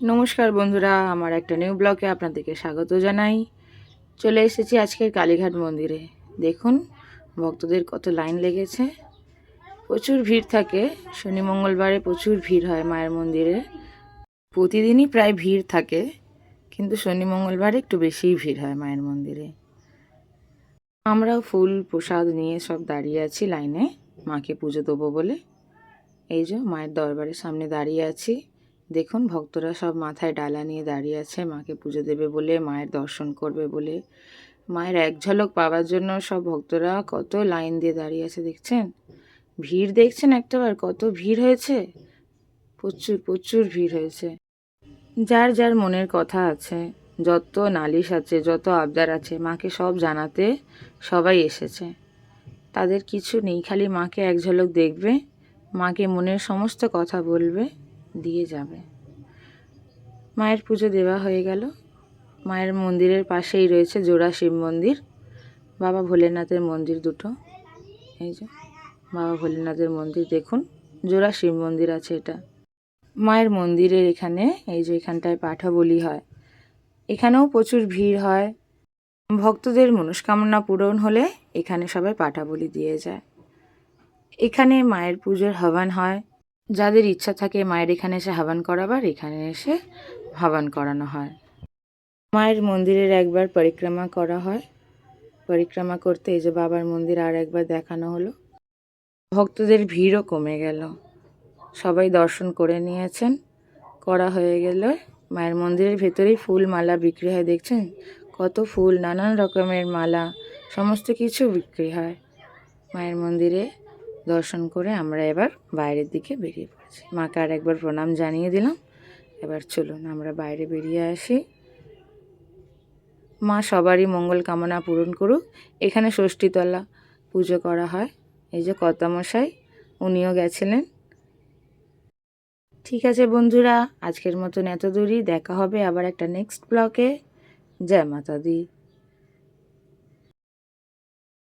নমস্কার বন্ধুরা, আমার একটা নিউ ব্লগে আপনাদেরকে স্বাগত জানাই। চলে এসেছি আজকের কালীঘাট মন্দিরে। দেখুন ভক্তদের কত লাইন লেগেছে, প্রচুর ভিড় থাকে। শনি মঙ্গলবারে প্রচুর ভিড় হয় মায়ের মন্দিরে, প্রতিদিনই প্রায় ভিড় থাকে, কিন্তু শনি মঙ্গলবারে একটু বেশিই ভিড় হয় মায়ের মন্দিরে। আমরাও ফুল প্রসাদ নিয়ে সব দাঁড়িয়ে আছি লাইনে, মাকে পুজো দেবো বলে। এই যে মায়ের দরবারের সামনে দাঁড়িয়ে আছি। দেখুন ভক্তরা সব মাথায় ডালা নিয়ে দাঁড়িয়ে আছে মাকে পুজো দেবে বলে, মায়ের দর্শন করবে বলে। মায়ের এক ঝলক পাওয়ার জন্য সব ভক্তরা কত লাইন দিয়ে দাঁড়িয়ে আছে, দেখছেন? ভিড় দেখছেন একটাবার, কত ভিড় হয়েছে, প্রচুর প্রচুর ভিড় হয়েছে। যার যার মনের কথা আছে, যত নালিশ আছে, যত আবদার আছে, মাকে সব জানাতে সবাই এসেছে। তাদের কিছু নেই, খালি মাকে এক ঝলক দেখবে, মাকে মনের সমস্ত কথা বলবে, দিয়ে যাবে। মায়ের পুজো দেওয়া হয়ে গেল। মায়ের মন্দিরের পাশেই রয়েছে জোড়া শিব মন্দির, বাবা ভোলেনাথের মন্দির দুটো। এই যে বাবা ভোলেনাথের মন্দির, দেখুন জোড়া শিব মন্দির আছে এটা। মায়ের মন্দিরের এখানে এই যে এখানটায় পাঠা বলি হয়, এখানেও প্রচুর ভিড় হয়। ভক্তদের মনস্কামনা পূরণ হলে এখানে সবাই পাঠা বলি দিয়ে যায়। এখানে মায়ের পুজোর হাবান হয়, যাদের ইচ্ছা থাকে মায়ের এখানে এসে হাবান করাবার, এখানে এসে হাবান করানো হয়। মায়ের মন্দিরের একবার পরিক্রমা করা হয়, পরিক্রমা করতে এই যে বাবার মন্দির আর একবার দেখানো হলো। ভক্তদের ভিড়ও কমে গেল, সবাই দর্শন করে নিয়েছেন। করা হয়ে গেল। মায়ের মন্দিরের ভেতরেই ফুল মালা বিক্রি হয়, দেখছেন কত ফুল, নানান রকমের মালা, সমস্ত কিছু বিক্রি হয়। মায়ের মন্দিরে দর্শন করে আমরা এবার বাইরের দিকে বেরিয়ে পড়েছি। মাকে আর একবার প্রণাম জানিয়ে দিলাম। এবার চলুন আমরা বাইরে বেরিয়ে আসি। মা সবারই মঙ্গল কামনা পূরণ করুক। এখানে ষষ্ঠীতলা পুজো করা হয়, এই যে কর্তামশাই উনিও গেছিলেন। ঠিক আছে বন্ধুরা, আজকের মতন এত দূরই, দেখা হবে আবার একটা নেক্সট ব্লগে। জয় মাতা দি।